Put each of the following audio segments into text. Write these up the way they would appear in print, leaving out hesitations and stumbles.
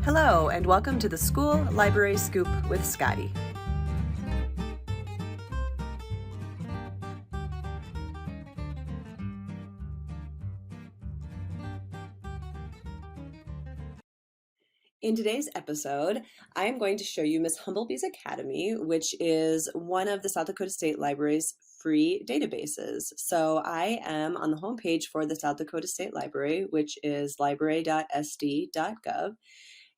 Hello, and welcome to the School Library Scoop with Scottie. In today's episode, I am going to show you Miss Humblebee's Academy, which is one of the South Dakota State Library's free databases. So I am on the homepage for the South Dakota State Library, which is library.sd.gov.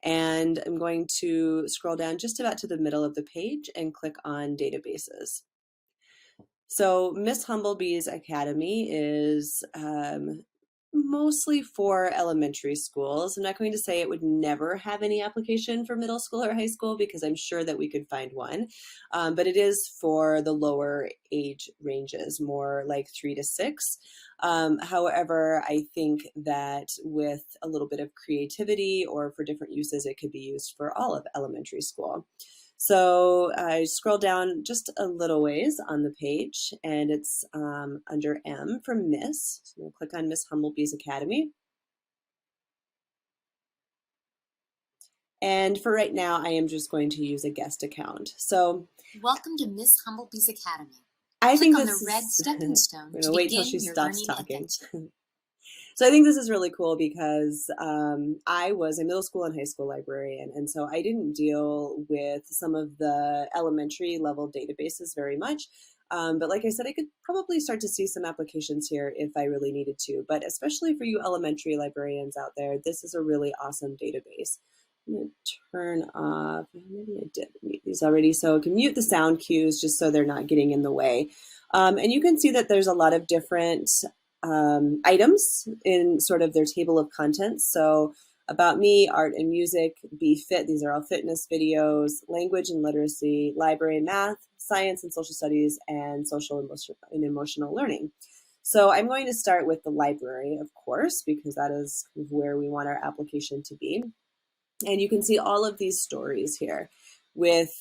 And I'm going to scroll down just about to the middle of the page and click on databases. So Miss Humblebee's Academy is mostly for elementary schools. I'm not going to say it would never have any application for middle school or high school because I'm sure that we could find one, but it is for the lower age ranges, more like 3 to 6. However, I think that with a little bit of creativity or for different uses, it could be used for all of elementary school. So I scroll down just a little ways on the page, and it's under M for Miss. So we'll click on Miss Humblebee's Academy. And for right now, I am just going to use a guest account. So welcome to Miss Humblebee's Academy. I think on this the red stepping stone. I'm going to wait till she stops talking. So I think this is really cool because I was a middle school and high school librarian, and so I didn't deal with some of the elementary level databases very much. But like I said, I could probably start to see some applications here if I really needed to. But especially for you elementary librarians out there, this is a really awesome database. I'm going to turn off, maybe I did mute these already, so I can mute the sound cues just so they're not getting in the way. And you can see that there's a lot of different items in sort of their table of contents. So about me, art and music, be fit, these are all fitness videos, language and literacy, library, math, science and social studies, and social and emotional learning. So I'm going to start with the library, of course, because that is where we want our application to be. And you can see all of these stories here with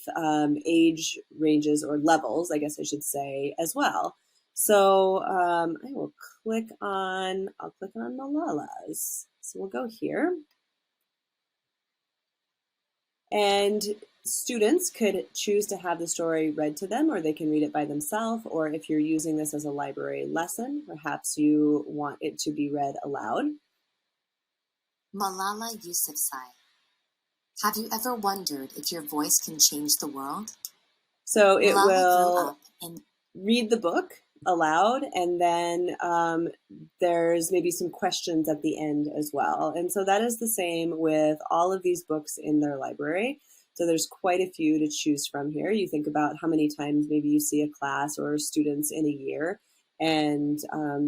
age ranges or levels, I guess I should say, as well. So I will click on Malala's. So we'll go here. And students could choose to have the story read to them, or they can read it by themselves. Or if you're using this as a library lesson, perhaps you want it to be read aloud. Malala Yousafzai. Have you ever wondered if your voice can change the world? So it Malala will read the book aloud, and then there's maybe some questions at the end as well. And so that is the same with all of these books in their library. So there's quite a few to choose from here. You think about how many times maybe you see a class or students in a year, and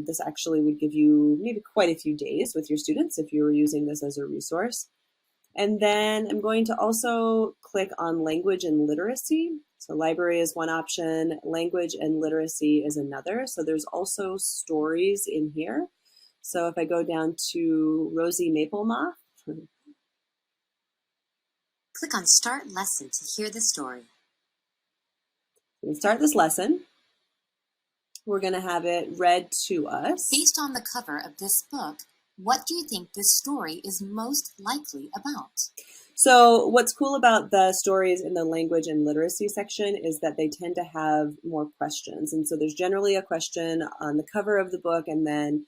this actually would give you maybe quite a few days with your students if you were using this as a resource. And then I'm going to also click on language and literacy. So library is one option, language and literacy is another. So there's also stories in here. So if I go down to Rosie Maplemoth. Click on Start Lesson to hear the story. We start this lesson. We're going to have it read to us. Based on the cover of this book, what do you think this story is most likely about? So what's cool about the stories in the language and literacy section is that they tend to have more questions. And so there's generally a question on the cover of the book, and then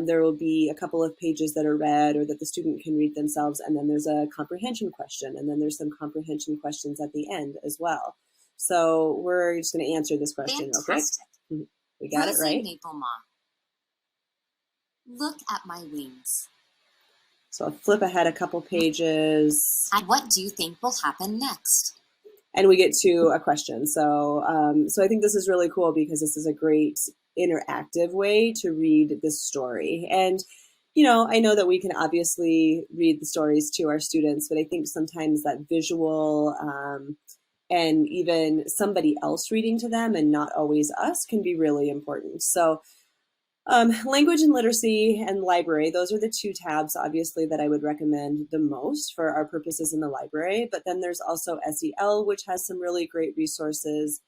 there will be a couple of pages that are read or that the student can read themselves. And then there's a comprehension question, and then there's some comprehension questions at the end as well. So we're just going to answer this question real quick. We got it right. Maplemoth. Look at my wings. So I'll flip ahead a couple pages. And what do you think will happen next? And we get to a question. So I think this is really cool because this is a great interactive way to read this story. And, you know, I know that we can obviously read the stories to our students, but I think sometimes that visual and even somebody else reading to them and not always us can be really important. So language and literacy and library, those are the two tabs, obviously, that I would recommend the most for our purposes in the library. But then there's also SEL, which has some really great resources.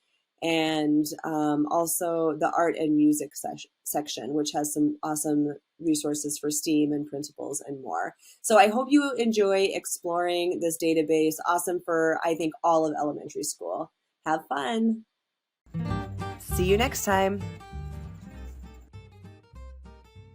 and also the art and music section, which has some awesome resources for STEAM and principles and more. So I hope you enjoy exploring this database. Awesome for, I think, all of elementary school. Have fun. See you next time.